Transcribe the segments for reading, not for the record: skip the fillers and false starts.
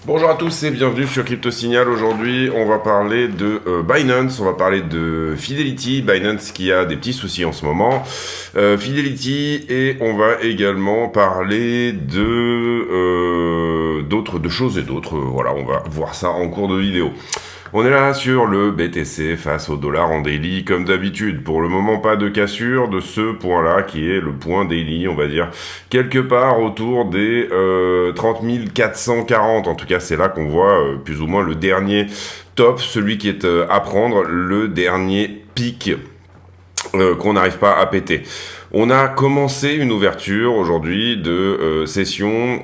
Bonjour à tous et bienvenue sur Crypto Signal. Aujourd'hui, on va parler de Binance, on va parler de Fidelity, Binance qui a des petits soucis en ce moment, Fidelity, et on va également parler de choses et d'autres. Voilà, on va voir ça en cours de vidéo. On est là sur le BTC face au dollar en daily comme d'habitude. Pour le moment, pas de cassure de ce point-là qui est le point daily, on va dire, quelque part autour des 30 440. En tout cas, c'est là qu'on voit plus ou moins le dernier top, celui qui est à prendre, le dernier pic qu'on n'arrive pas à péter. On a commencé une ouverture aujourd'hui de session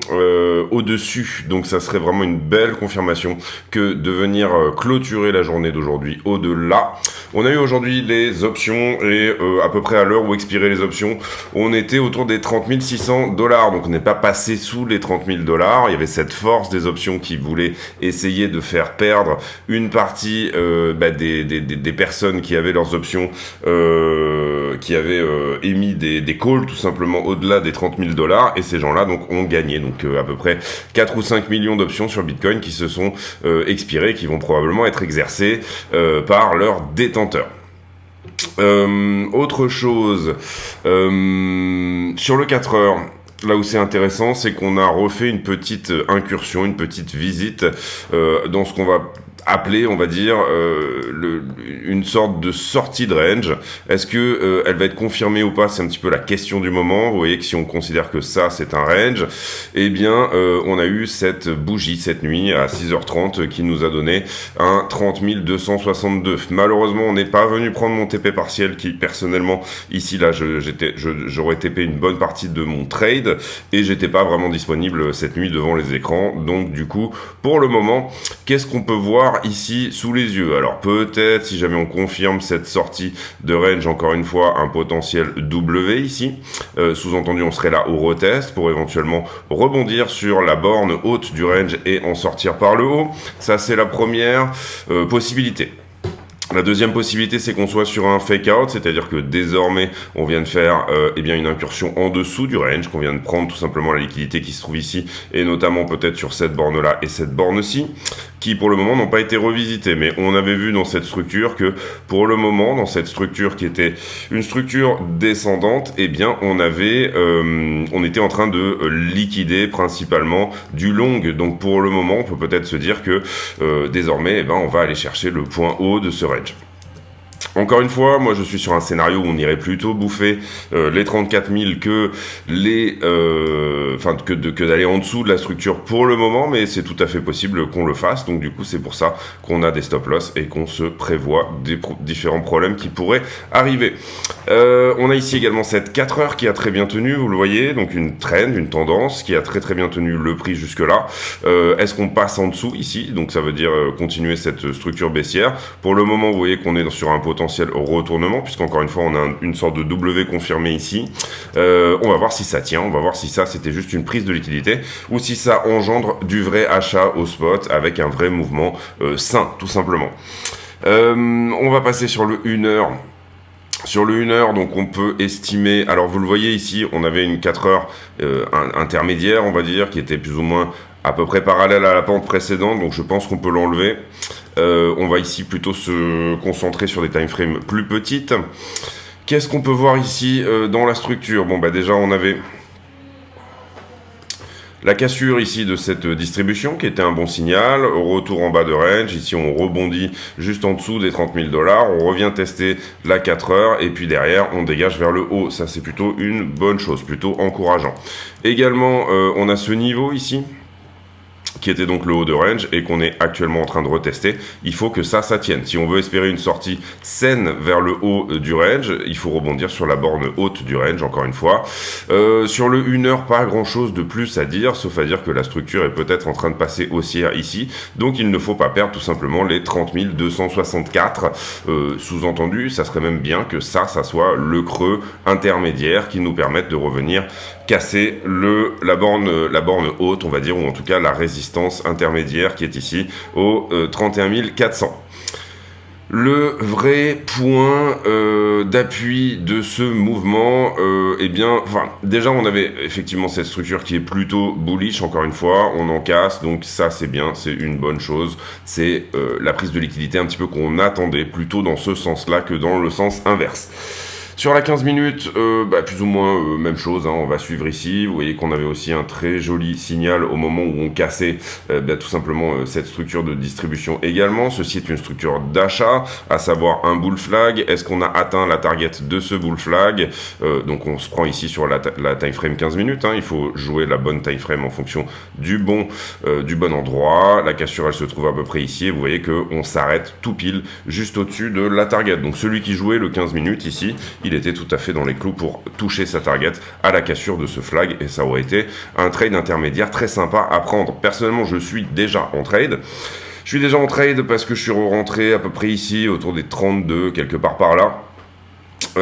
au-dessus, donc ça serait vraiment une belle confirmation que de venir clôturer la journée d'aujourd'hui au-delà. On a eu aujourd'hui les options et à peu près à l'heure où expiraient les options, on était autour des 30 600 $, donc on n'est pas passé sous les 30 000 $. Il y avait cette force des options qui voulait essayer de faire perdre une partie des personnes qui avaient leurs options, qui avaient émis des calls tout simplement au-delà des 30 000 $, et ces gens-là donc ont gagné donc à peu près 4 ou 5 millions d'options sur Bitcoin qui se sont expirées, qui vont probablement être exercées par leurs détenteurs. Autre chose, sur le 4 heures, là où c'est intéressant, c'est qu'on a refait une petite incursion, une petite visite dans ce qu'on va appeler, on va dire, une sorte de sortie de range. Est-ce que elle va être confirmée ou pas? C'est un petit peu la question du moment. Vous voyez que si on considère que ça, c'est un range, eh bien, on a eu cette bougie cette nuit à 6h30 qui nous a donné un 30 262. Malheureusement, on n'est pas venu prendre mon TP partiel qui, personnellement, ici, là, j'aurais TP une bonne partie de mon trade et j'étais pas vraiment disponible cette nuit devant les écrans. Donc, du coup, pour le moment, qu'est-ce qu'on peut voir ici sous les yeux? Alors peut-être, si jamais on confirme cette sortie de range, encore une fois un potentiel W ici, sous-entendu on serait là au retest pour éventuellement rebondir sur la borne haute du range et en sortir par le haut. Ça c'est la première possibilité. La deuxième possibilité, c'est qu'on soit sur un fake out, c'est-à-dire que désormais, on vient de faire une incursion en dessous du range, qu'on vient de prendre tout simplement la liquidité qui se trouve ici, et notamment peut-être sur cette borne-là et cette borne-ci, qui pour le moment n'ont pas été revisitées. Mais on avait vu dans cette structure que pour le moment, dans cette structure qui était une structure descendante, eh bien on était en train de liquider principalement du long. Donc pour le moment, on peut peut-être se dire que désormais, on va aller chercher le point haut de ce range. Encore une fois, moi je suis sur un scénario où on irait plutôt bouffer les 34 000 que d'aller en dessous de la structure pour le moment, mais c'est tout à fait possible qu'on le fasse. Donc du coup, c'est pour ça qu'on a des stop loss et qu'on se prévoit différents problèmes qui pourraient arriver. On a ici également cette 4 heures qui a très bien tenu, vous le voyez, donc une trend, une tendance qui a très très bien tenu le prix jusque là. Est-ce qu'on passe en dessous ici? Donc ça veut dire continuer cette structure baissière. Pour le moment, vous voyez qu'on est sur un potentiel retournement, puisqu'encore une fois on a une sorte de W confirmé ici. On va voir si ça tient, on va voir si ça c'était juste une prise de liquidité ou si ça engendre du vrai achat au spot avec un vrai mouvement sain tout simplement. On va passer sur le 1 heure. Sur le 1 heure, donc on peut estimer, alors vous le voyez ici, on avait une 4 heures intermédiaire, on va dire, qui était plus ou moins à peu près parallèle à la pente précédente, donc je pense qu'on peut l'enlever. On va ici plutôt se concentrer sur des time frames plus petites. Qu'est-ce qu'on peut voir ici dans la structure? Bon, déjà on avait la cassure ici de cette distribution qui était un bon signal, retour en bas de range, ici on rebondit juste en dessous des 30 000 $, on revient tester la 4 heures et puis derrière on dégage vers le haut, ça c'est plutôt une bonne chose, plutôt encourageant. Également on a ce niveau ici, qui était donc le haut de range et qu'on est actuellement en train de retester. Il faut que ça tienne. Si on veut espérer une sortie saine vers le haut du range, il faut rebondir sur la borne haute du range, encore une fois. Sur le 1 heure, pas grand chose de plus à dire, sauf à dire que la structure est peut-être en train de passer haussière ici, donc il ne faut pas perdre tout simplement les 30 264. Sous-entendu, ça serait même bien que ça soit le creux intermédiaire qui nous permette de revenir casser la borne haute, on va dire, ou en tout cas la résistance intermédiaire qui est ici au 31 400. Le vrai point d'appui de ce mouvement, eh bien, enfin, déjà on avait effectivement cette structure qui est plutôt bullish, encore une fois, on en casse, donc ça c'est bien, c'est une bonne chose, c'est la prise de liquidité un petit peu qu'on attendait, plutôt dans ce sens-là que dans le sens inverse. Sur la 15 minutes, plus ou moins même chose, hein, on va suivre ici. Vous voyez qu'on avait aussi un très joli signal au moment où on cassait tout simplement cette structure de distribution également. Ceci est une structure d'achat, à savoir un bull flag. Est-ce qu'on a atteint la target de ce bull flag? Donc on se prend ici sur la time frame 15 minutes. Hein. Il faut jouer la bonne time frame en fonction du bon endroit. La cassure, elle se trouve à peu près ici. Et vous voyez qu'on s'arrête tout pile juste au-dessus de la target. Donc celui qui jouait le 15 minutes ici, il était tout à fait dans les clous pour toucher sa target à la cassure de ce flag et ça aurait été un trade intermédiaire très sympa à prendre. Personnellement, je suis déjà en trade. Je suis déjà en trade parce que je suis rentré à peu près ici, autour des 32, quelque part par là. Pour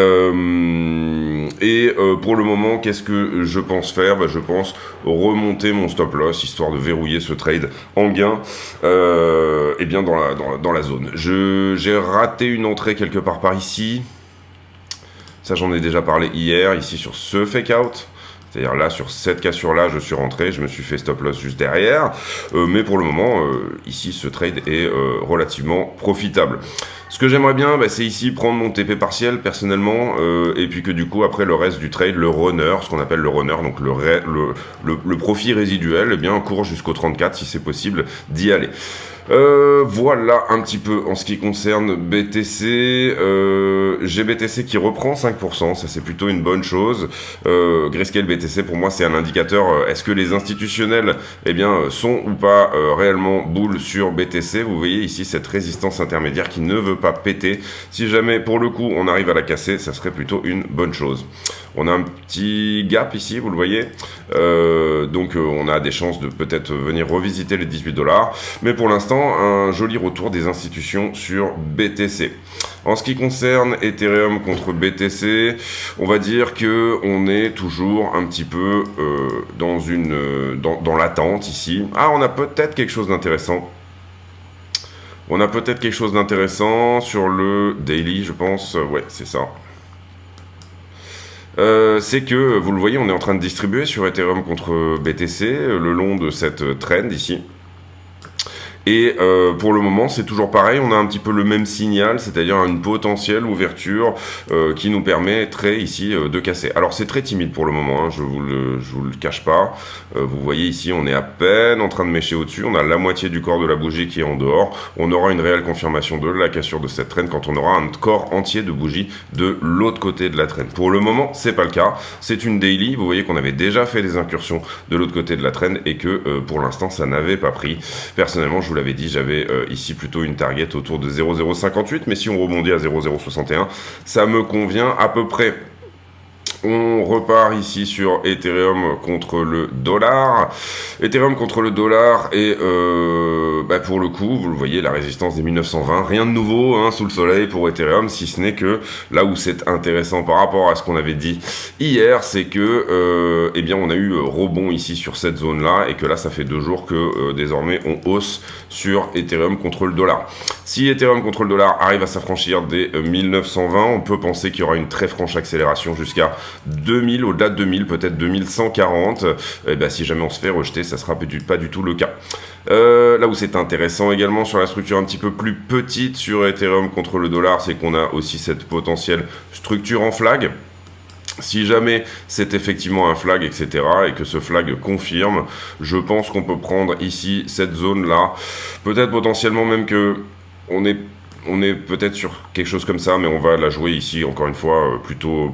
le moment, qu'est-ce que je pense faire? Je pense remonter mon stop loss, histoire de verrouiller ce trade en gain dans la zone. J'ai raté une entrée quelque part par ici. Ça, j'en ai déjà parlé hier, ici sur ce fake out. C'est-à-dire là, sur cette cassure-là, je suis rentré, je me suis fait stop loss juste derrière. Mais pour le moment, ici, ce trade est relativement profitable. Ce que j'aimerais bien, c'est ici prendre mon TP partiel, personnellement, et puis que du coup, après le reste du trade, le runner, ce qu'on appelle le runner, donc le profit résiduel, eh bien, court jusqu'au 34, si c'est possible, d'y aller. Voilà un petit peu en ce qui concerne BTC. J'ai BTC qui reprend 5%, ça c'est plutôt une bonne chose. Grayscale BTC pour moi c'est un indicateur. Est-ce que les institutionnels sont ou pas réellement bull sur BTC? Vous voyez ici cette résistance intermédiaire qui ne veut pas péter. Si jamais pour le coup on arrive à la casser, ça serait plutôt une bonne chose. On a un petit gap ici, vous le voyez. Donc on a des chances de peut-être venir revisiter les 18$. Mais pour l'instant, un joli retour des institutions sur BTC. En ce qui concerne Ethereum contre BTC, on va dire que on est toujours un petit peu dans l'attente ici. Ah, on a peut-être quelque chose d'intéressant. On a peut-être quelque chose d'intéressant sur le daily, je pense. Ouais, c'est ça. C'est que, vous le voyez, on est en train de distribuer sur Ethereum contre BTC le long de cette trend ici. Et pour le moment, c'est toujours pareil, on a un petit peu le même signal, c'est-à-dire une potentielle ouverture qui nous permettrait ici de casser. Alors c'est très timide pour le moment, hein, je vous le cache pas. Vous voyez ici, on est à peine en train de mêcher au-dessus, on a la moitié du corps de la bougie qui est en dehors. On aura une réelle confirmation de la cassure de cette trend quand on aura un corps entier de bougie de l'autre côté de la trend. Pour le moment, c'est pas le cas, c'est une daily, vous voyez qu'on avait déjà fait des incursions de l'autre côté de la trend et que pour l'instant, ça n'avait pas pris. Personnellement, je vous l'avais dit, j'avais ici plutôt une target autour de 0,058, mais si on rebondit à 0,061, ça me convient à peu près. On repart ici sur Ethereum contre le dollar. Ethereum contre le dollar et pour le coup, vous le voyez, la résistance des 1920. Rien de nouveau hein, sous le soleil pour Ethereum, si ce n'est que là où c'est intéressant par rapport à ce qu'on avait dit hier, c'est que on a eu rebond ici sur cette zone-là et que là, ça fait 2 jours que désormais on hausse sur Ethereum contre le dollar. Si Ethereum contre le dollar arrive à s'affranchir des 1920, on peut penser qu'il y aura une très franche accélération jusqu'à 2000, au-delà de 2000, peut-être 2140. Si jamais on se fait rejeter, ça sera pas du tout le cas. Là où c'est intéressant également sur la structure un petit peu plus petite sur Ethereum contre le dollar, c'est qu'on a aussi cette potentielle structure en flag. Si jamais c'est effectivement un flag, etc., et que ce flag confirme, je pense qu'on peut prendre ici cette zone-là. Peut-être potentiellement même que on est peut-être sur quelque chose comme ça, mais on va la jouer ici, encore une fois, plutôt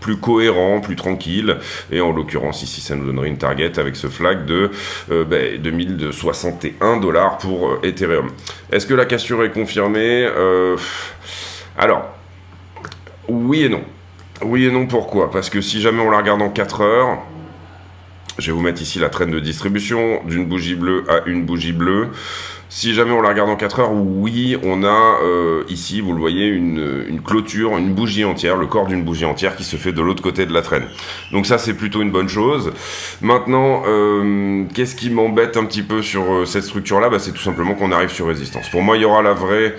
plus cohérent, plus tranquille. Et en l'occurrence, ici, ça nous donnerait une target avec ce flag de 2061$ pour Ethereum. Est-ce que la cassure est confirmée? Alors, oui et non. Oui et non, pourquoi? Parce que si jamais on la regarde en 4 heures, je vais vous mettre ici la trend de distribution d'une bougie bleue à une bougie bleue. Si jamais on la regarde en 4 heures, oui, on a ici, vous le voyez, une clôture, une bougie entière, le corps d'une bougie entière qui se fait de l'autre côté de la traîne. Donc ça, c'est plutôt une bonne chose. Maintenant, qu'est-ce qui m'embête un petit peu sur cette structure-là? C'est tout simplement qu'on arrive sur résistance. Pour moi, il y aura le vrai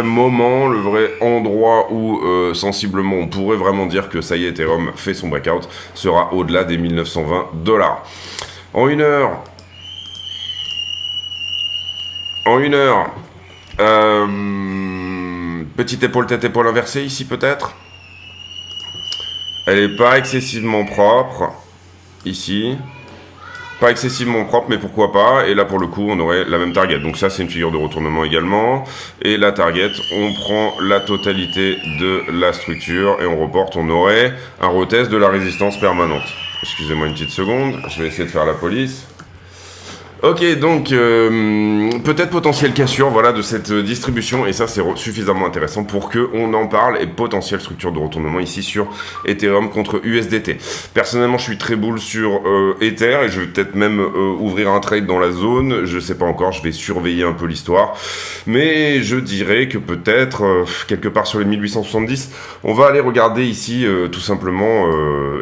moment, le vrai endroit où sensiblement on pourrait vraiment dire que ça y est, Ethereum fait son breakout, sera au-delà des 1920$. En une heure, petite épaule, tête, épaule inversée ici peut-être. Elle est pas excessivement propre, ici. Pas excessivement propre, mais pourquoi pas. Et là, pour le coup, on aurait la même target. Donc ça, c'est une figure de retournement également. Et la target, on prend la totalité de la structure et on reporte. On aurait un retest de la résistance permanente. Excusez-moi une petite seconde. Je vais essayer de faire la police. Ok, donc peut-être potentielle cassure, voilà, de cette distribution, et ça c'est suffisamment intéressant pour que on en parle, et potentielle structure de retournement ici sur Ethereum contre USDT. Personnellement, je suis très bull sur Ether, et je vais peut-être même ouvrir un trade dans la zone, je sais pas encore, je vais surveiller un peu l'histoire, mais je dirais que peut-être quelque part sur les 1870, on va aller regarder ici tout simplement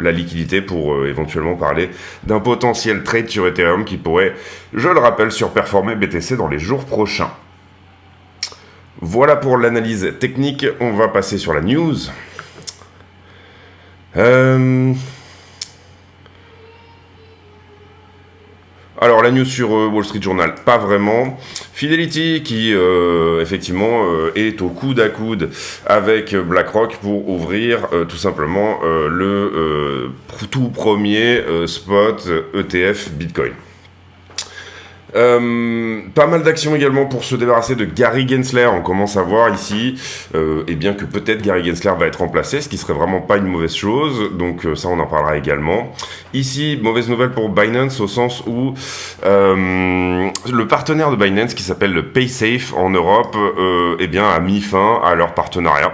la liquidité pour éventuellement parler d'un potentiel trade sur Ethereum qui pourrait, je le rappelle, surperformer BTC dans les jours prochains. Voilà pour l'analyse technique. On va passer sur la news. Alors, la news sur Wall Street Journal, pas vraiment. Fidelity qui, effectivement, est au coude à coude avec BlackRock pour ouvrir tout simplement le tout premier spot ETF Bitcoin. Pas mal d'actions également pour se débarrasser de Gary Gensler. On commence à voir ici et bien que peut-être Gary Gensler va être remplacé, ce qui serait vraiment pas une mauvaise chose, donc ça on en parlera également. Ici, mauvaise nouvelle pour Binance au sens où le partenaire de Binance qui s'appelle le PaySafe en Europe eh bien, a mis fin à leur partenariat.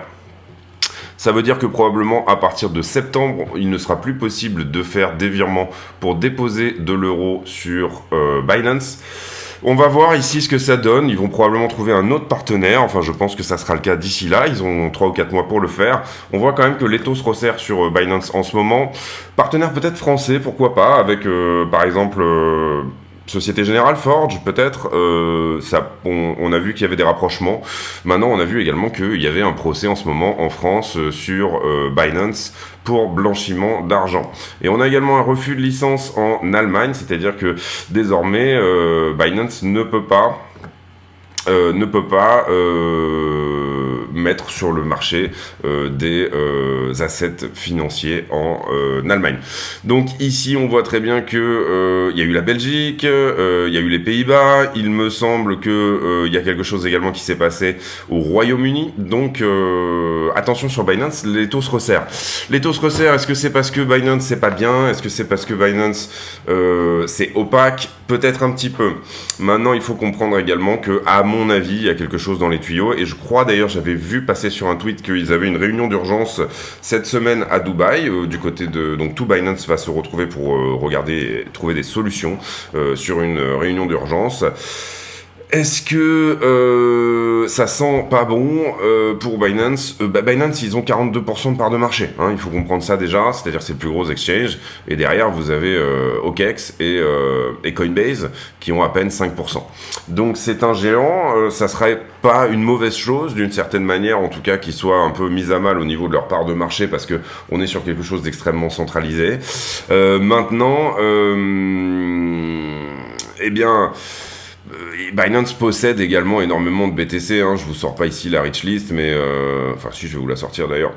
Ça veut dire que probablement à partir de septembre, il ne sera plus possible de faire des virements pour déposer de l'euro sur Binance. On va voir ici ce que ça donne. Ils vont probablement trouver un autre partenaire. Enfin, je pense que ça sera le cas d'ici là. Ils ont 3 ou 4 mois pour le faire. On voit quand même que les taux se resserrent sur Binance en ce moment. Partenaire peut-être français, pourquoi pas, avec par exemple... Société Générale, Forge, peut-être, on a vu qu'il y avait des rapprochements. Maintenant, on a vu également qu'il y avait un procès en ce moment en France sur Binance pour blanchiment d'argent. Et on a également un refus de licence en Allemagne, c'est-à-dire que désormais, Binance ne peut pas mettre sur le marché des assets financiers en Allemagne. Donc ici on voit très bien que il y a eu la Belgique, il y a eu les Pays-Bas, il me semble que il y a quelque chose également qui s'est passé au Royaume-Uni. Donc attention sur Binance, les taux se resserrent. Les taux se resserrent, est-ce que c'est parce que Binance c'est pas bien? Est-ce que c'est parce que Binance c'est opaque? Peut-être un petit peu. Maintenant, il faut comprendre également que, à mon avis, il y a quelque chose dans les tuyaux. Et je crois d'ailleurs, j'avais vu passer sur un tweet qu'ils avaient une réunion d'urgence cette semaine à Dubaï, du côté de... Donc, tout Binance va se retrouver pour regarder, trouver des solutions sur une réunion d'urgence. Est-ce que ça sent pas bon pour Binance? Binance, ils ont 42% de part de marché. Hein, il faut comprendre ça déjà. C'est-à-dire c'est le plus gros exchange. Et derrière, vous avez OKEx et Coinbase qui ont à peine 5%. Donc c'est un géant. Ça serait pas une mauvaise chose d'une certaine manière, en tout cas, qu'ils soient un peu mis à mal au niveau de leur part de marché parce que on est sur quelque chose d'extrêmement centralisé. Maintenant, eh bien... Binance possède également énormément de BTC, hein. Je vous sors pas ici la rich list, mais enfin si, je vais vous la sortir d'ailleurs.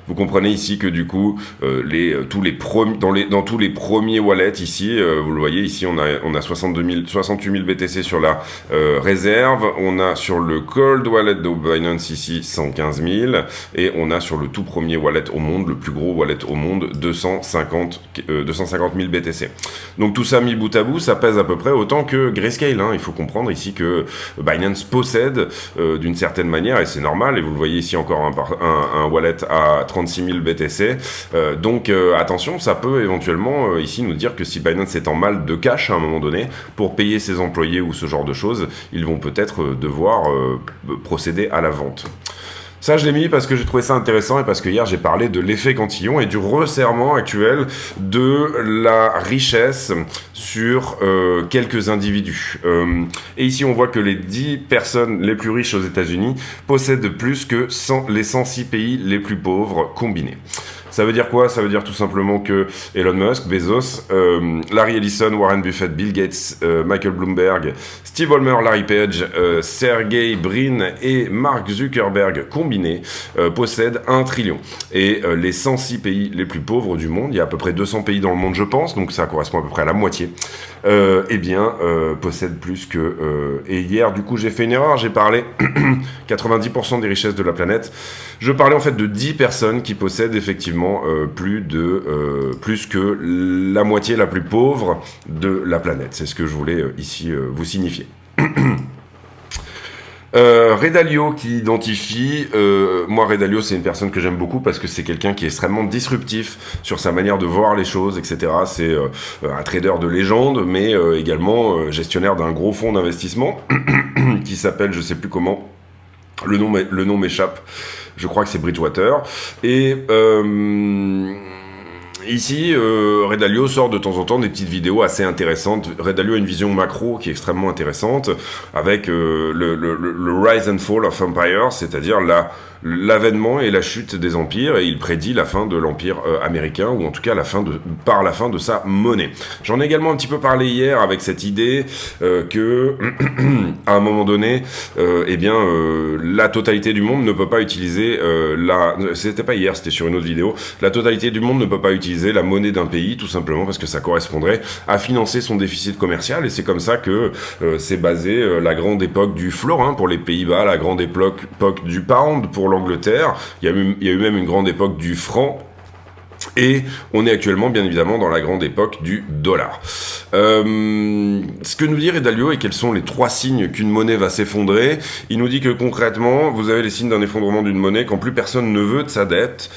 Vous comprenez ici que du coup, dans tous les premiers wallets ici, vous le voyez ici, on a 68 000 BTC sur la réserve, on a sur le cold wallet de Binance ici 115 000, et on a sur le tout premier wallet au monde, le plus gros wallet au monde, 250 000 BTC. Donc tout ça mis bout à bout, ça pèse à peu près autant que Grayscale, hein. Il faut comprendre ici que Binance possède d'une certaine manière, et c'est normal, et vous le voyez ici encore un wallet à 36 000 BTC. Donc attention, ça peut éventuellement ici nous dire que si Binance est en mal de cash à un moment donné, pour payer ses employés ou ce genre de choses, ils vont peut-être devoir procéder à la vente. Ça, je l'ai mis parce que j'ai trouvé ça intéressant et parce que hier, j'ai parlé de l'effet Cantillon et du resserrement actuel de la richesse sur quelques individus. Et ici, on voit que les 10 personnes les plus riches aux États-Unis possèdent plus que les 106 pays les plus pauvres combinés. Ça veut dire quoi? Ça veut dire tout simplement que Elon Musk, Bezos, Larry Ellison, Warren Buffett, Bill Gates, Michael Bloomberg, Steve Ballmer, Larry Page, Sergey Brin et Mark Zuckerberg combinés possèdent 1 trillion. Et les 106 pays les plus pauvres du monde, il y a à peu près 200 pays dans le monde je pense, donc ça correspond à peu près à la moitié, possèdent plus que... et hier du coup j'ai fait une erreur, j'ai parlé 90% des richesses de la planète. Je parlais en fait de 10 personnes qui possèdent effectivement plus que la moitié la plus pauvre de la planète. C'est ce que je voulais ici vous signifier. Ray Dalio qui identifie, moi Ray Dalio c'est une personne que j'aime beaucoup parce que c'est quelqu'un qui est extrêmement disruptif sur sa manière de voir les choses, etc. C'est un trader de légende, mais également gestionnaire d'un gros fonds d'investissement qui s'appelle, je sais plus comment, le nom m'échappe. Je crois que c'est Bridgewater. Et ici, Ray Dalio sort de temps en temps des petites vidéos assez intéressantes. Ray Dalio a une vision macro qui est extrêmement intéressante, avec le rise and fall of empire, c'est-à-dire l'avènement et la chute des empires, et il prédit la fin de l'empire américain, ou en tout cas par la fin de sa monnaie. J'en ai également un petit peu parlé hier avec cette idée que à un moment donné, la totalité du monde ne peut pas utiliser c'était pas hier, c'était sur une autre vidéo, la totalité du monde ne peut pas utiliser la monnaie d'un pays, tout simplement parce que ça correspondrait à financer son déficit commercial, et c'est comme ça que c'est basé la grande époque du florin pour les Pays-Bas, la grande époque du pound pour l'Angleterre, il y a eu même une grande époque du franc, et on est actuellement bien évidemment dans la grande époque du dollar. Ce que nous dit Ray Dalio et quels sont les 3 signes qu'une monnaie va s'effondrer, il nous dit que concrètement vous avez les signes d'un effondrement d'une monnaie quand plus personne ne veut de sa dette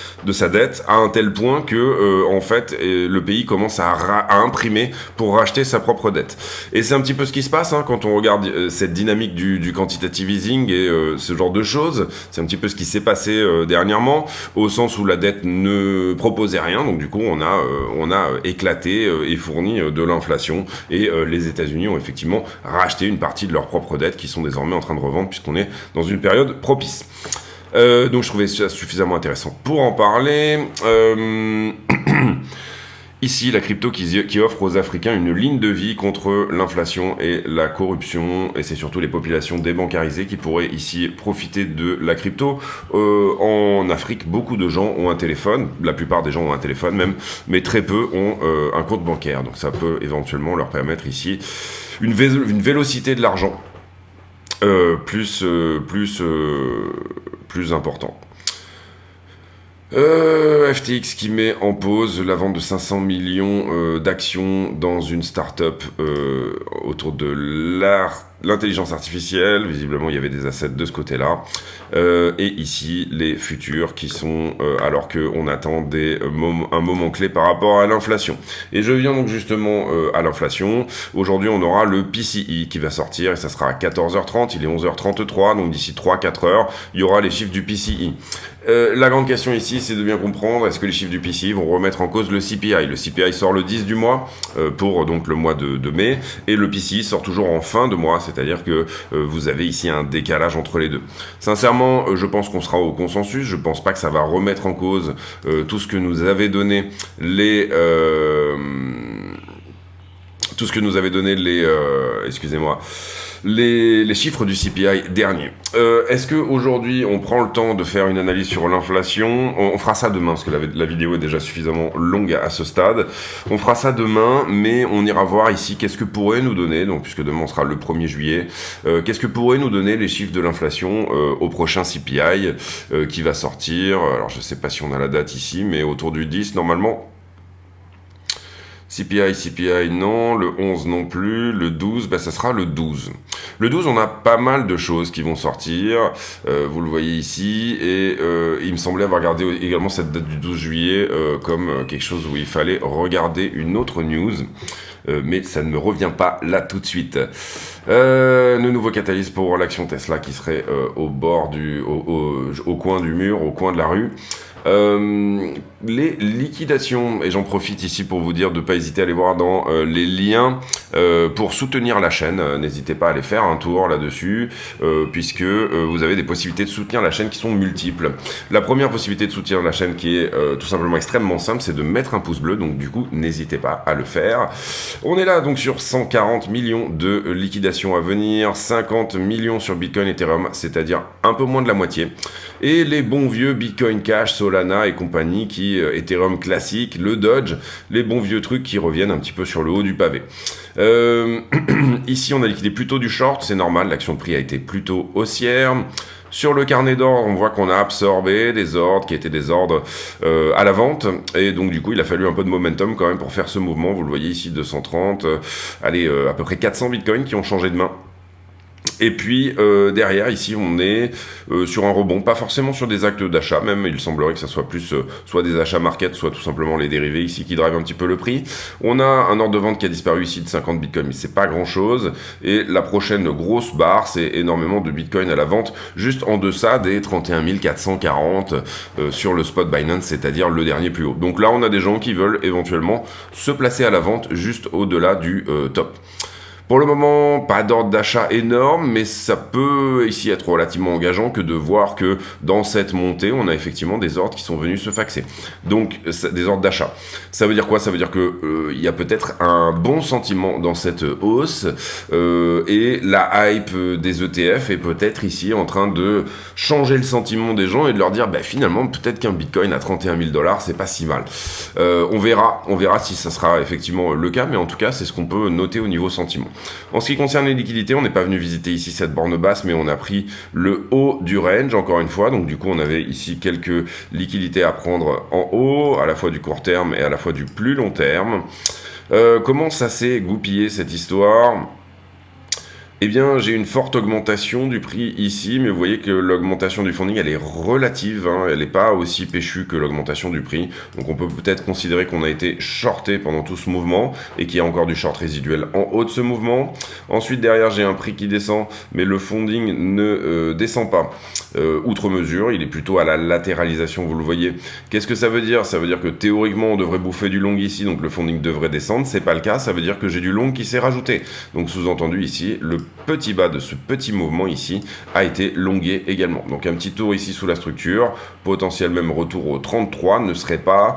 à un tel point que en fait le pays commence à imprimer pour racheter sa propre dette. Et c'est un petit peu ce qui se passe quand on regarde cette dynamique du quantitative easing et ce genre de choses. C'est un petit peu ce qui s'est passé dernièrement, au sens où la dette ne proposait rien, donc du coup on a éclaté et fourni de l'inflation, et les États-Unis ont effectivement racheté une partie de leurs propres dettes qui sont désormais en train de revendre puisqu'on est dans une période propice. Donc je trouvais ça suffisamment intéressant pour en parler. Ici, la crypto qui offre aux Africains une ligne de vie contre l'inflation et la corruption, et c'est surtout les populations débancarisées qui pourraient ici profiter de la crypto. En Afrique, beaucoup de gens ont un téléphone, la plupart des gens ont un téléphone même, mais très peu ont un compte bancaire, donc ça peut éventuellement leur permettre ici une vélocité de l'argent plus importante. FTX qui met en pause la vente de 500 millions d'actions dans une start-up autour de l'intelligence artificielle. Visiblement, il y avait des assets de ce côté-là. Et ici, les futurs qui sont, alors qu'on attend un moment clé par rapport à l'inflation. Et je viens donc justement à l'inflation. Aujourd'hui, on aura le PCE qui va sortir et ça sera à 14h30. Il est 11h33, donc d'ici 3-4 heures, il y aura les chiffres du PCE. La grande question ici, c'est de bien comprendre, est-ce que les chiffres du PCE vont remettre en cause le CPI? Le CPI sort le 10 du mois, pour donc le mois de mai, et le PCE sort toujours en fin de mois, c'est-à-dire que vous avez ici un décalage entre les deux. Sincèrement, je pense qu'on sera au consensus, je pense pas que ça va remettre en cause tout ce que nous avaient donné les chiffres du CPI dernier. Est-ce qu'aujourd'hui, on prend le temps de faire une analyse sur l'inflation? On fera ça demain, parce que la vidéo est déjà suffisamment longue à ce stade. On fera ça demain, mais on ira voir ici qu'est-ce que pourrait nous donner, donc puisque demain on sera le 1er juillet, qu'est-ce que pourrait nous donner les chiffres de l'inflation au prochain CPI qui va sortir. Alors je sais pas si on a la date ici, mais autour du 10 normalement. CPI non, le 11 non plus, le 12, ça sera le 12. Le 12, on a pas mal de choses qui vont sortir, vous le voyez ici, et il me semblait avoir regardé également cette date du 12 juillet comme quelque chose où il fallait regarder une autre news. Mais ça ne me revient pas là tout de suite. Le nouveau catalyse pour l'action Tesla qui serait au bord au coin du mur, au coin de la rue. Les liquidations, et j'en profite ici pour vous dire de ne pas hésiter à aller voir dans les liens pour soutenir la chaîne. N'hésitez pas à aller faire un tour là-dessus, puisque vous avez des possibilités de soutenir la chaîne qui sont multiples. La première possibilité de soutenir la chaîne qui est tout simplement extrêmement simple, c'est de mettre un pouce bleu, donc du coup n'hésitez pas à le faire. On est là donc sur 140 millions de liquidations à venir, 50 millions sur Bitcoin, Ethereum, c'est-à-dire un peu moins de la moitié. Et les bons vieux Bitcoin Cash, Solana et compagnie, Ethereum classique, le Dodge, les bons vieux trucs qui reviennent un petit peu sur le haut du pavé. Ici, on a liquidé plutôt du short, c'est normal, l'action de prix a été plutôt haussière. Sur le carnet d'ordre, on voit qu'on a absorbé des ordres qui étaient des ordres à la vente, et donc du coup il a fallu un peu de momentum quand même pour faire ce mouvement. Vous le voyez ici, 230, à peu près 400 bitcoins qui ont changé de main. Et puis derrière, ici, on est sur un rebond, pas forcément sur des actes d'achat, même il semblerait que ça soit plus soit des achats market, soit tout simplement les dérivés ici qui drivent un petit peu le prix. On a un ordre de vente qui a disparu ici de 50 bitcoins, mais c'est pas grand chose. Et la prochaine grosse barre, c'est énormément de bitcoins à la vente, juste en deçà des 31 440 sur le spot Binance, c'est-à-dire le dernier plus haut. Donc là, on a des gens qui veulent éventuellement se placer à la vente juste au-delà du top. Pour le moment, pas d'ordre d'achat énorme, mais ça peut ici être relativement engageant que de voir que dans cette montée, on a effectivement des ordres qui sont venus se faxer. Donc, des ordres d'achat. Ça veut dire quoi? Ça veut dire que il y a peut-être un bon sentiment dans cette hausse et la hype des ETF est peut-être ici en train de changer le sentiment des gens et de leur dire, finalement, peut-être qu'un Bitcoin à 31 000 $, c'est pas si mal. On verra si ça sera effectivement le cas, mais en tout cas, c'est ce qu'on peut noter au niveau sentiment. En ce qui concerne les liquidités, on n'est pas venu visiter ici cette borne basse, mais on a pris le haut du range, encore une fois. Donc du coup, on avait ici quelques liquidités à prendre en haut, à la fois du court terme et à la fois du plus long terme. Comment ça s'est goupillé cette histoire ? Eh bien, j'ai une forte augmentation du prix ici, mais vous voyez que l'augmentation du funding, elle est relative, elle n'est pas aussi péchue que l'augmentation du prix. Donc on peut peut-être considérer qu'on a été shorté pendant tout ce mouvement et qu'il y a encore du short résiduel en haut de ce mouvement. Ensuite, derrière, j'ai un prix qui descend, mais le funding ne descend pas. Outre mesure, il est plutôt à la latéralisation, vous le voyez. Qu'est-ce que ça veut dire? Ça veut dire que théoriquement, on devrait bouffer du long ici, donc le funding devrait descendre. C'est pas le cas, ça veut dire que j'ai du long qui s'est rajouté. Donc sous-entendu ici, le petit bas de ce petit mouvement ici a été longué également. Donc un petit tour ici sous la structure, potentiel même retour au 33 ne serait pas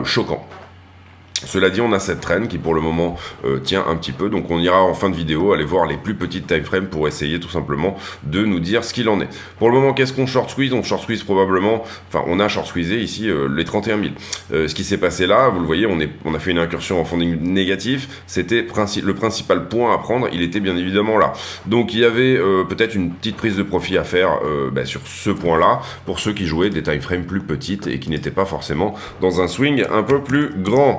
choquant. Cela dit, on a cette traîne qui pour le moment tient un petit peu, donc on ira en fin de vidéo aller voir les plus petites timeframes pour essayer tout simplement de nous dire ce qu'il en est. Pour le moment, qu'est-ce qu'on short squeeze? On short squeeze probablement, on a short squeezé ici les 31 000. Ce qui s'est passé là, vous le voyez, on a fait une incursion en funding négatif, c'était le principal point à prendre, il était bien évidemment là. Donc il y avait peut-être une petite prise de profit à faire sur ce point-là, pour ceux qui jouaient des timeframes plus petites et qui n'étaient pas forcément dans un swing un peu plus grand.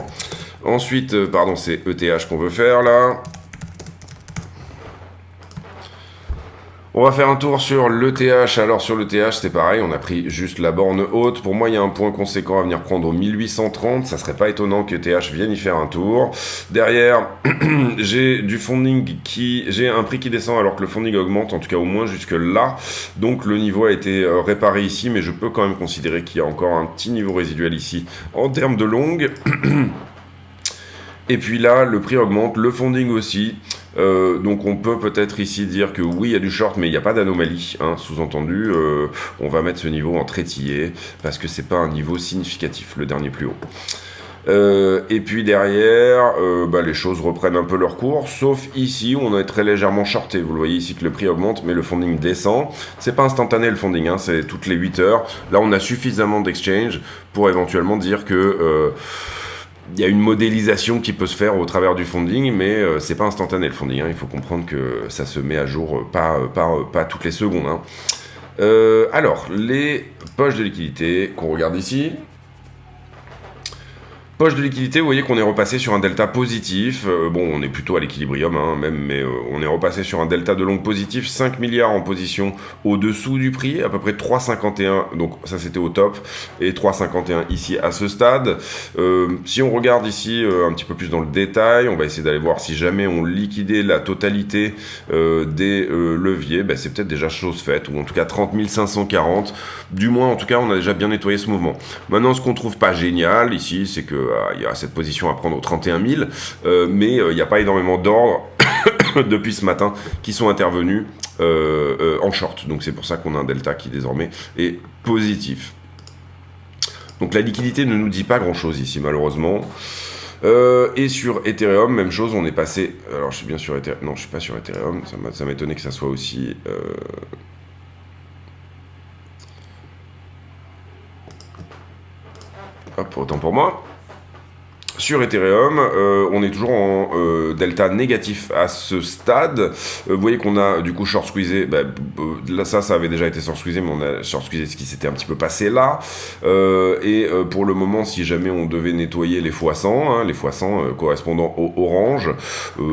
Ensuite, c'est ETH qu'on veut faire là. On va faire un tour sur l'ETH. Alors sur l'ETH, c'est pareil, on a pris juste la borne haute. Pour moi, il y a un point conséquent à venir prendre au 1830. Ça serait pas étonnant que ETH vienne y faire un tour. Derrière, j'ai du funding j'ai un prix qui descend alors que le funding augmente, en tout cas au moins jusque là. Donc le niveau a été réparé ici, mais je peux quand même considérer qu'il y a encore un petit niveau résiduel ici en termes de longue. Et puis là, le prix augmente, le funding aussi. Donc on peut peut-être ici dire que oui, il y a du short, mais il n'y a pas d'anomalie. Sous-entendu, on va mettre ce niveau en trétillé, parce que c'est pas un niveau significatif, le dernier plus haut. Et puis derrière, les choses reprennent un peu leur cours, sauf ici où on est très légèrement shorté. Vous le voyez ici que le prix augmente, mais le funding descend. C'est pas instantané le funding, c'est toutes les 8 heures. Là, on a suffisamment d'exchange pour éventuellement dire que... il y a une modélisation qui peut se faire au travers du funding, mais c'est pas instantané le funding. Il faut comprendre que ça se met à jour pas toutes les secondes. Alors, les poches de liquidité qu'on regarde ici. Poche de liquidité, vous voyez qu'on est repassé sur un delta positif. Bon, on est plutôt à l'équilibrium, hein, même, mais on est repassé sur un delta de longue positif. 5 milliards en position au-dessous du prix, à peu près 3,51. Donc ça, c'était au top. Et 3,51 ici à ce stade. Si on regarde ici un petit peu plus dans le détail, on va essayer d'aller voir si jamais on liquidait la totalité des leviers. Ben, c'est peut-être déjà chose faite, ou en tout cas 30 540. Du moins, en tout cas, on a déjà bien nettoyé ce mouvement. Maintenant, ce qu'on trouve pas génial ici, c'est que il y a cette position à prendre au 31 000, mais il n'y a pas énormément d'ordres depuis ce matin qui sont intervenus en short. Donc c'est pour ça qu'on a un delta qui désormais est positif. Donc la liquidité ne nous dit pas grand-chose ici, malheureusement. Et sur Ethereum, même chose, on est passé... Alors je suis bien sur Ethereum... Non, je suis pas sur Ethereum, ça m'étonnait que ça soit aussi... Hop, autant pour moi. Sur Ethereum, on est toujours en delta négatif à ce stade. Vous voyez qu'on a du coup short squeezé. Là, ça avait déjà été short squeezé, mais on a short squeezé ce qui s'était un petit peu passé là. Pour le moment, si jamais on devait nettoyer les x100, hein, les x100 correspondant au orange,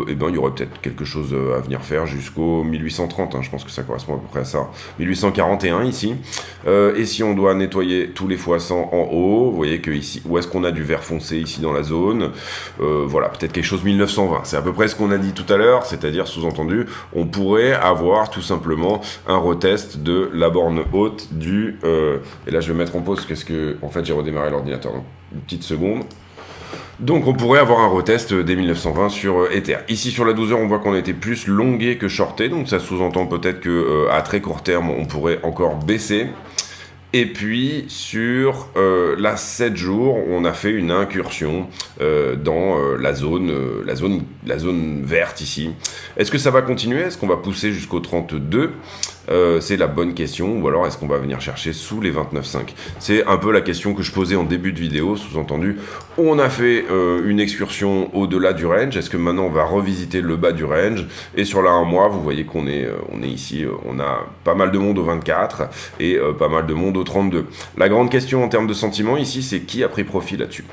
et ben il y aurait peut-être quelque chose à venir faire jusqu'au 1830. Hein, je pense que ça correspond à peu près à ça. 1841 ici. Et si on doit nettoyer tous les x100 en haut, vous voyez que ici, où est-ce qu'on a du vert foncé ici dans la zone, voilà, peut-être quelque chose 1920. C'est à peu près ce qu'on a dit tout à l'heure, c'est-à-dire, sous-entendu, on pourrait avoir tout simplement un retest de la borne haute du... et là, je vais mettre en pause, parce que, en fait, j'ai redémarré l'ordinateur, donc une petite seconde. Donc on pourrait avoir un retest dès 1920 sur Ether. Ici sur la 12 heures, on voit qu'on a été plus longué que shorté, donc ça sous-entend peut-être que à très court terme, on pourrait encore baisser. Et puis sur la 7 jours, on a fait une incursion dans la zone verte ici. Est-ce que ça va continuer? Est-ce qu'on va pousser jusqu'au 32? C'est la bonne question, ou alors est-ce qu'on va venir chercher sous les 29,5? C'est un peu la question que je posais en début de vidéo, sous-entendu, on a fait une excursion au-delà du range, est-ce que maintenant on va revisiter le bas du range? Et sur la 1 mois, vous voyez qu'on est ici, on a pas mal de monde au 24 et pas mal de monde au 32. La grande question en termes de sentiment ici, c'est qui a pris profit là-dessus?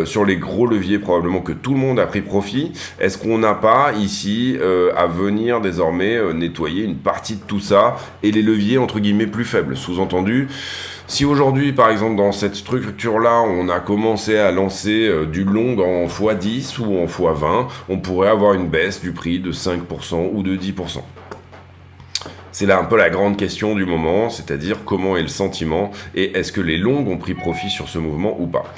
Sur les gros leviers, probablement que tout le monde a pris profit. Est-ce qu'on n'a pas ici à venir désormais nettoyer une partie de tout ça et les leviers entre guillemets plus faibles? Sous-entendu, si aujourd'hui par exemple dans cette structure-là on a commencé à lancer du long en x10 ou en x20, on pourrait avoir une baisse du prix de 5% ou de 10%. C'est là un peu la grande question du moment, c'est-à-dire comment est le sentiment et est-ce que les longs ont pris profit sur ce mouvement ou pas.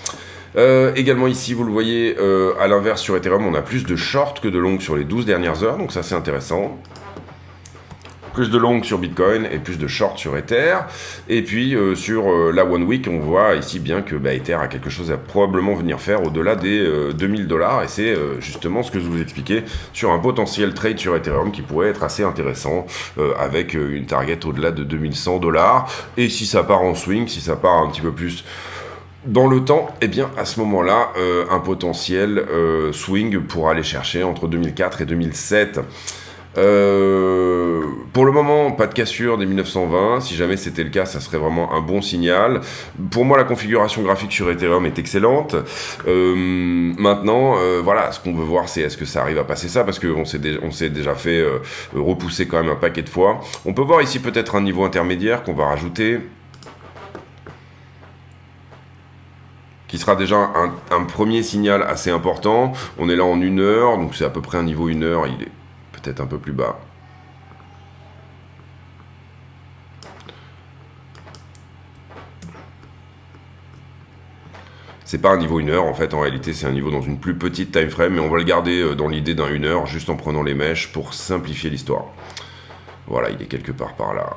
Également ici, vous le voyez, à l'inverse sur Ethereum, on a plus de short que de long sur les 12 dernières heures, donc ça c'est intéressant. Plus de long sur Bitcoin et plus de short sur Ether. Et puis sur la One Week, on voit ici bien que Ether a quelque chose à probablement venir faire au-delà des $2000. Et c'est justement ce que je vous expliquais sur un potentiel trade sur Ethereum qui pourrait être assez intéressant avec une target au-delà de $2100. Et si ça part en swing, si ça part un petit peu plus dans le temps, eh bien à ce moment-là, un potentiel swing pour aller chercher entre 2004 et 2007. Pour le moment, pas de cassure des 1920. Si jamais c'était le cas, ça serait vraiment un bon signal. Pour moi, la configuration graphique sur Ethereum est excellente. Maintenant, voilà, ce qu'on veut voir, c'est est-ce que ça arrive à passer ça, parce qu'on s'est déjà fait repousser quand même un paquet de fois. On peut voir ici peut-être un niveau intermédiaire qu'on va rajouter, qui sera déjà un premier signal assez important. On est là en 1 heure, donc c'est à peu près un niveau 1 heure, il est peut-être un peu plus bas. C'est pas un niveau 1 heure, en fait, en réalité, c'est un niveau dans une plus petite time frame, mais on va le garder dans l'idée d'un 1 heure, juste en prenant les mèches pour simplifier l'histoire. Voilà, il est quelque part par là.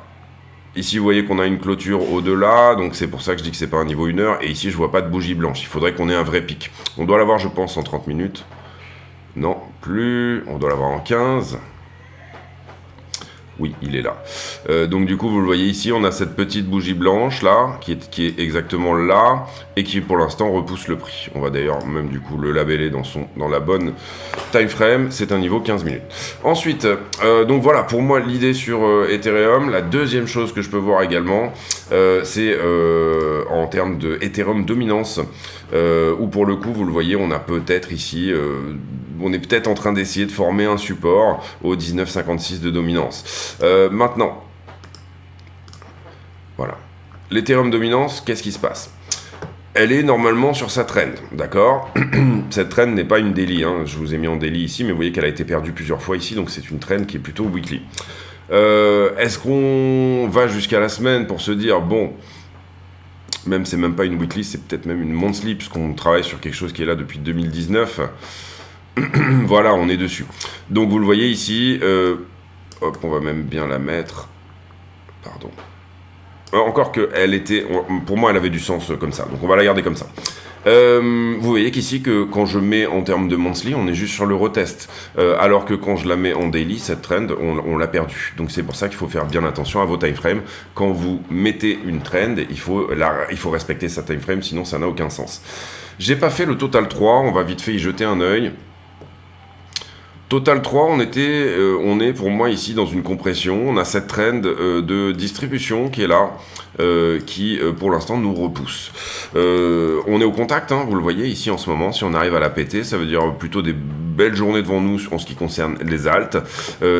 Ici, vous voyez qu'on a une clôture au-delà, donc c'est pour ça que je dis que c'est pas un niveau 1 heure. Et ici, je vois pas de bougie blanche. Il faudrait qu'on ait un vrai pic. On doit l'avoir, je pense, en 30 minutes. Non, plus. On doit l'avoir en 15. Oui, il est là. Donc du coup, vous le voyez ici, on a cette petite bougie blanche là, qui est exactement là, et qui pour l'instant repousse le prix. On va d'ailleurs même du coup le labeller dans la bonne time frame, c'est un niveau 15 minutes. Ensuite, donc voilà, pour moi l'idée sur Ethereum, la deuxième chose que je peux voir également, c'est en termes de Ethereum dominance, où pour le coup, vous le voyez, on a peut-être ici... on est peut-être en train d'essayer de former un support au 19,56 de dominance. Maintenant, voilà. L'Ethereum dominance, qu'est-ce qui se passe ? Elle est normalement sur sa trend, d'accord ? Cette trend n'est pas une daily, hein. Je vous ai mis en daily ici, mais vous voyez qu'elle a été perdue plusieurs fois ici, donc c'est une trend qui est plutôt weekly. Est-ce qu'on va jusqu'à la semaine pour se dire, bon... Même c'est même pas une weekly, c'est peut-être même une monthly, puisqu'on travaille sur quelque chose qui est là depuis 2019. Voilà, on est dessus. Donc vous le voyez ici, hop, on va même bien la mettre. Pardon. Encore que elle était, pour moi elle avait du sens comme ça, donc on va la garder comme ça. Vous voyez qu'ici, que quand je mets en termes de monthly, on est juste sur le retest. Alors que quand je la mets en daily, cette trend, on l'a perdue. Donc c'est pour ça qu'il faut faire bien attention à vos time frames. Quand vous mettez une trend, il faut respecter sa time frame, sinon ça n'a aucun sens. J'ai pas fait le total 3, on va vite fait y jeter un œil. Total 3, on est pour moi ici dans une compression. On a cette trend de distribution qui est là, qui pour l'instant nous repousse. On est au contact, hein, vous le voyez ici en ce moment. Si on arrive à la péter, ça veut dire plutôt des belles journées devant nous en ce qui concerne les alts.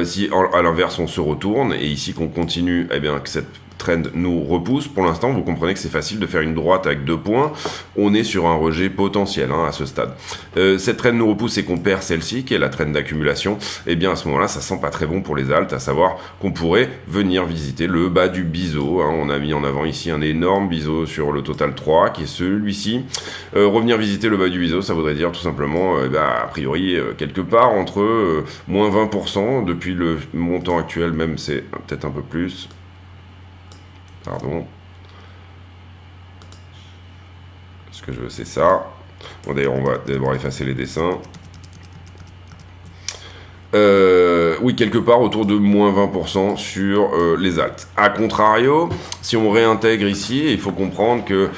Si à l'inverse on se retourne et ici qu'on continue, eh bien que cette trend nous repousse. Pour l'instant, vous comprenez que c'est facile de faire une droite avec 2 points. On est sur un rejet potentiel à ce stade. Cette trend nous repousse et qu'on perd celle-ci, qui est la trend d'accumulation. Et bien à ce moment-là, ça sent pas très bon pour les alts, à savoir qu'on pourrait venir visiter le bas du biseau. On a mis en avant ici un énorme biseau sur le total 3, qui est celui-ci. Revenir visiter le bas du biseau, ça voudrait dire tout simplement, a priori, quelque part entre moins 20%, depuis le montant actuel, même c'est peut-être un peu plus. Pardon. Ce que je veux, c'est ça. Bon, d'ailleurs, on va d'abord effacer les dessins. Oui, quelque part autour de moins 20% sur les alts. A contrario, si on réintègre ici, il faut comprendre que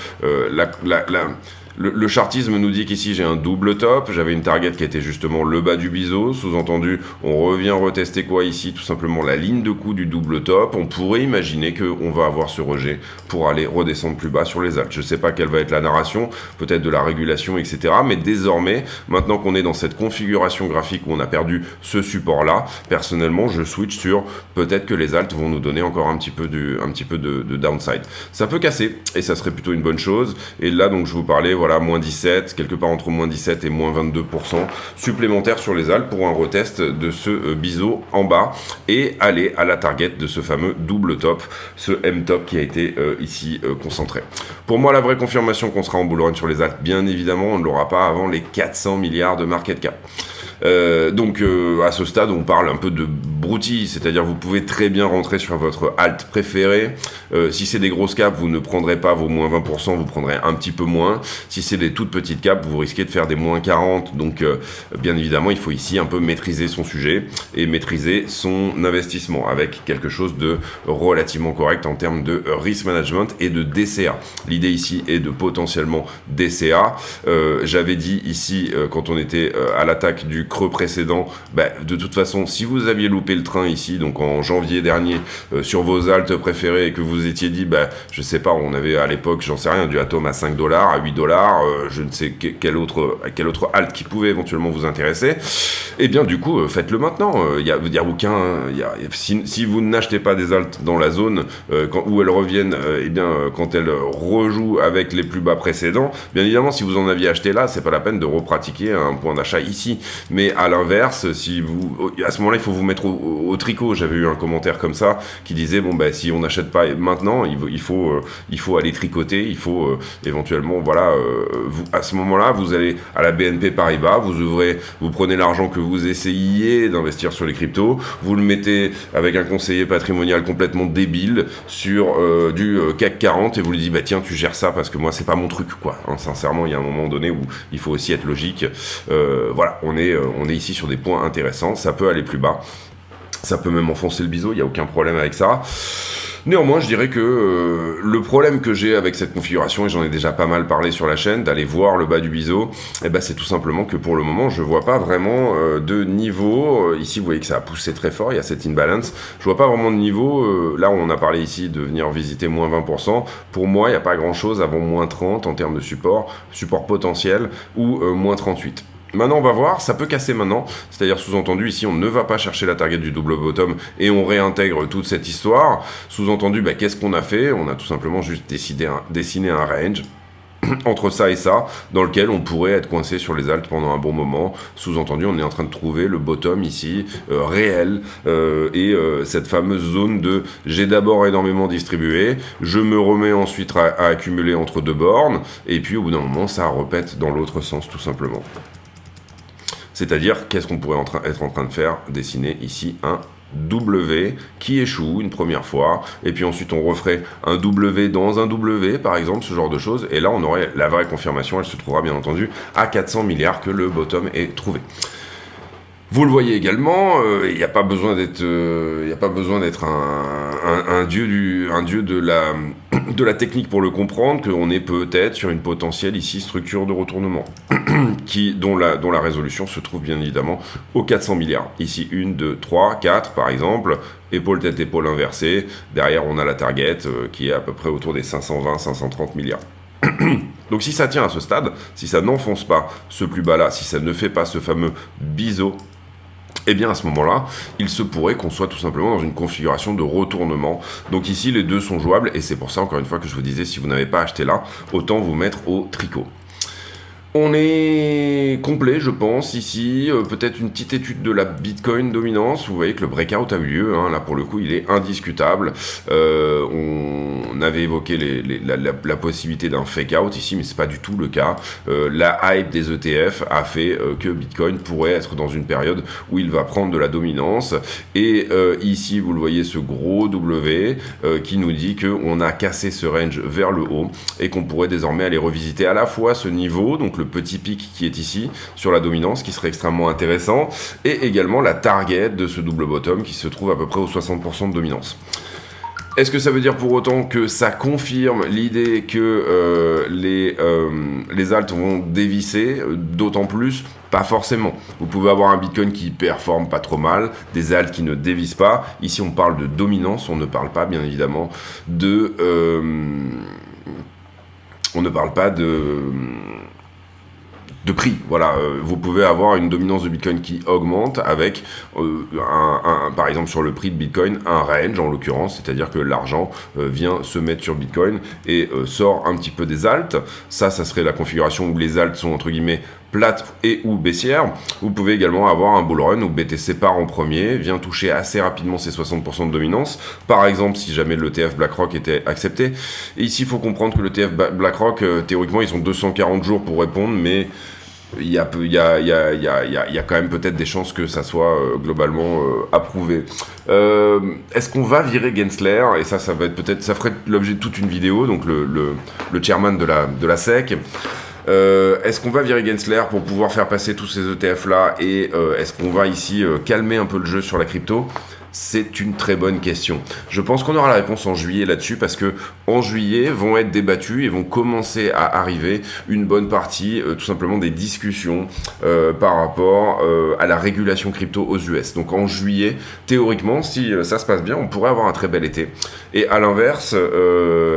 le chartisme nous dit qu'ici j'ai un double top, j'avais une target qui était justement le bas du biseau, sous-entendu on revient retester quoi ici, tout simplement la ligne de coup du double top. On pourrait imaginer qu'on va avoir ce rejet pour aller redescendre plus bas sur les alts. Je ne sais pas quelle va être la narration, peut-être de la régulation, etc. Mais désormais, maintenant qu'on est dans cette configuration graphique où on a perdu ce support-là, personnellement je switch sur peut-être que les alts vont nous donner encore un petit peu de downside. Ça peut casser et ça serait plutôt une bonne chose. Et là donc je vous parlais, voilà, moins 17, quelque part entre moins 17 et moins 22% supplémentaires sur les alts pour un retest de ce biseau en bas et aller à la target de ce fameux double top, ce M-top qui a été ici concentré. Pour moi, la vraie confirmation qu'on sera en bull run sur les alts, bien évidemment, on ne l'aura pas avant les 400 milliards de market cap. Donc à ce stade on parle un peu de broutille, c'est-à-dire vous pouvez très bien rentrer sur votre alt préféré. Si c'est des grosses caps, vous ne prendrez pas vos moins 20%, vous prendrez un petit peu moins. Si c'est des toutes petites caps, vous risquez de faire des moins 40. Donc bien évidemment il faut ici un peu maîtriser son sujet et maîtriser son investissement avec quelque chose de relativement correct en termes de risk management et de DCA. L'idée ici est de potentiellement DCA. J'avais dit ici quand on était à l'attaque du creux précédent, de toute façon, si vous aviez loupé le train ici, donc en janvier dernier, sur vos alts préférés et que vous étiez dit, je sais pas, on avait à l'époque, j'en sais rien, du Atom à 5$, à 8$, je ne sais quel autre alt qui pouvait éventuellement vous intéresser, et bien du coup, faites-le maintenant. Si vous n'achetez pas des alts dans la zone où elles reviennent, quand elles rejouent avec les plus bas précédents, bien évidemment, si vous en aviez acheté là, c'est pas la peine de repratiquer un point d'achat ici. Mais à l'inverse, à ce moment-là, il faut vous mettre au tricot. J'avais eu un commentaire comme ça qui disait si on n'achète pas maintenant, il faut aller tricoter, il faut éventuellement, à ce moment-là, vous allez à la BNP Paribas, vous prenez l'argent que vous essayiez d'investir sur les cryptos, vous le mettez avec un conseiller patrimonial complètement débile sur du CAC 40 et vous lui dites tiens, tu gères ça parce que moi c'est pas mon truc quoi. Sincèrement, il y a un moment donné où il faut aussi être logique. On est ici sur des points intéressants, ça peut aller plus bas. Ça peut même enfoncer le biseau, il n'y a aucun problème avec ça. Néanmoins, je dirais que le problème que j'ai avec cette configuration, et j'en ai déjà pas mal parlé sur la chaîne, d'aller voir le bas du biseau, c'est tout simplement que pour le moment, je vois pas vraiment de niveau. Ici, vous voyez que ça a poussé très fort, il y a cette imbalance. Je vois pas vraiment de niveau. Là, on a parlé ici de venir visiter moins 20%. Pour moi, il n'y a pas grand-chose avant moins 30 en termes de support potentiel, ou moins 38. Maintenant, on va voir, ça peut casser maintenant, c'est-à-dire sous-entendu, ici, on ne va pas chercher la target du double bottom et on réintègre toute cette histoire. Sous-entendu, qu'est-ce qu'on a fait? On a tout simplement juste dessiné un range entre ça et ça, dans lequel on pourrait être coincé sur les alts pendant un bon moment. Sous-entendu, on est en train de trouver le bottom ici, réel, et cette fameuse zone de j'ai d'abord énormément distribué, je me remets ensuite à accumuler entre deux bornes, et puis au bout d'un moment, ça répète dans l'autre sens, tout simplement. C'est-à-dire, qu'est-ce qu'on pourrait être en train de faire? Dessiner ici un W qui échoue une première fois, et puis ensuite on referait un W dans un W, par exemple, ce genre de choses, et là on aurait la vraie confirmation, elle se trouvera bien entendu à 400 milliards que le bottom est trouvé. Vous le voyez également, il n'y a pas besoin d'être, un dieu de la technique pour le comprendre, qu'on est peut-être sur une potentielle ici structure de retournement, dont la résolution se trouve bien évidemment aux 400 milliards. Ici 1, 2, 3, 4 par exemple, épaule tête épaule inversée. Derrière on a la target qui est à peu près autour des 520, 530 milliards. Donc si ça tient à ce stade, si ça n'enfonce pas ce plus bas là, si ça ne fait pas ce fameux biseau, et bien à ce moment-là, il se pourrait qu'on soit tout simplement dans une configuration de retournement. Donc ici, les deux sont jouables, et c'est pour ça, encore une fois, que je vous disais, si vous n'avez pas acheté là, autant vous mettre au tricot. On est complet, je pense, ici. Peut-être une petite étude de la Bitcoin dominance. Vous voyez que le breakout a eu lieu. Là, pour le coup, il est indiscutable. On avait évoqué la possibilité d'un fake-out ici, mais c'est pas du tout le cas. La hype des ETF a fait que Bitcoin pourrait être dans une période où il va prendre de la dominance. Et ici, vous le voyez, ce gros W qui nous dit qu'on a cassé ce range vers le haut et qu'on pourrait désormais aller revisiter à la fois ce niveau, donc le petit pic qui est ici sur la dominance qui serait extrêmement intéressant, et également la target de ce double bottom qui se trouve à peu près aux 60% de dominance. Est-ce que ça veut dire pour autant que ça confirme l'idée que les alts vont dévisser d'autant plus? Pas forcément. Vous pouvez avoir un Bitcoin qui performe pas trop mal, des alts qui ne dévissent pas. Ici on parle de dominance, on ne parle pas bien évidemment de... on ne parle pas de prix, voilà. Vous pouvez avoir une dominance de Bitcoin qui augmente avec, par exemple sur le prix de Bitcoin, un range en l'occurrence, c'est-à-dire que l'argent vient se mettre sur Bitcoin et sort un petit peu des alts. Ça serait la configuration où les alts sont entre guillemets plates et ou baissières. Vous pouvez également avoir un bull run où BTC part en premier, vient toucher assez rapidement ses 60% de dominance. Par exemple, si jamais l'ETF BlackRock était accepté. Et ici, il faut comprendre que l'ETF BlackRock, théoriquement, ils ont 240 jours pour répondre, mais il y a quand même peut-être des chances que ça soit globalement approuvé. Est-ce qu'on va virer Gensler? Et ça va être peut-être, ça ferait l'objet de toute une vidéo, donc le chairman de la SEC. Est-ce qu'on va virer Gensler pour pouvoir faire passer tous ces ETF là, et est-ce qu'on va ici calmer un peu le jeu sur la crypto? C'est une très bonne question. Je pense qu'on aura la réponse en juillet là-dessus, parce que en juillet vont être débattus et vont commencer à arriver une bonne partie tout simplement des discussions par rapport à la régulation crypto aux US. Donc en juillet, théoriquement, si ça se passe bien, on pourrait avoir un très bel été. Et à l'inverse,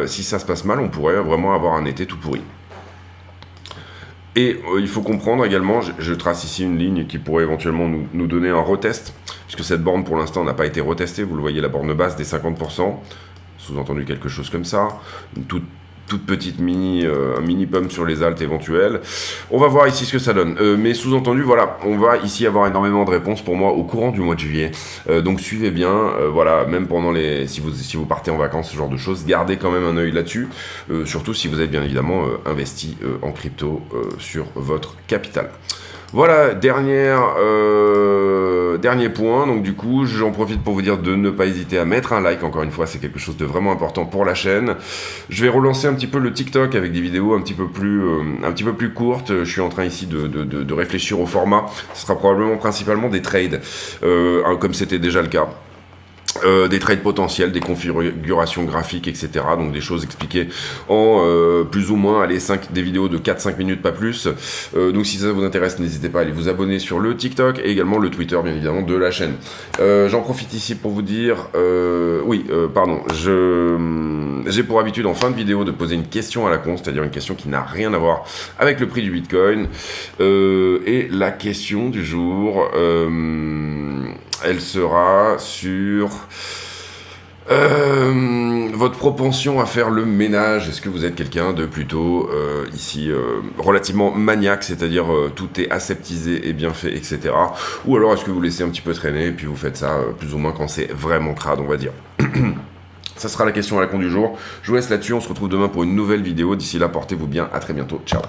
si ça se passe mal, on pourrait vraiment avoir un été tout pourri. Et il faut comprendre également, je trace ici une ligne qui pourrait éventuellement nous donner un retest, puisque cette borne pour l'instant n'a pas été retestée. Vous le voyez, la borne basse des 50%, sous-entendu quelque chose comme ça, une toute petite un mini pump sur les alts éventuels. On va voir ici ce que ça donne. Mais sous-entendu, voilà, on va ici avoir énormément de réponses pour moi au courant du mois de juillet. Donc suivez bien, voilà, même pendant si vous partez en vacances, ce genre de choses, gardez quand même un œil là-dessus, surtout si vous êtes bien évidemment investi en crypto sur votre capital. Voilà, dernier point, donc du coup j'en profite pour vous dire de ne pas hésiter à mettre un like, encore une fois c'est quelque chose de vraiment important pour la chaîne. Je vais relancer un petit peu le TikTok avec des vidéos un petit peu plus courtes. Je suis en train ici de réfléchir au format, ce sera probablement principalement des trades, comme c'était déjà le cas. des trades potentiels, des configurations graphiques, etc. Donc des choses expliquées en plus ou moins, allez, des vidéos de 4-5 minutes, pas plus. Donc si ça vous intéresse, n'hésitez pas à aller vous abonner sur le TikTok et également le Twitter, bien évidemment, de la chaîne. J'en profite ici pour vous dire... j'ai pour habitude en fin de vidéo de poser une question à la con, c'est-à-dire une question qui n'a rien à voir avec le prix du Bitcoin. Et la question du jour... elle sera sur votre propension à faire le ménage. Est-ce que vous êtes quelqu'un de plutôt relativement maniaque, c'est-à-dire tout est aseptisé et bien fait, etc. Ou alors est-ce que vous laissez un petit peu traîner et puis vous faites ça plus ou moins quand c'est vraiment crade, on va dire. Ça sera la question à la con du jour. Je vous laisse là-dessus, on se retrouve demain pour une nouvelle vidéo. D'ici là, portez-vous bien, à très bientôt, ciao.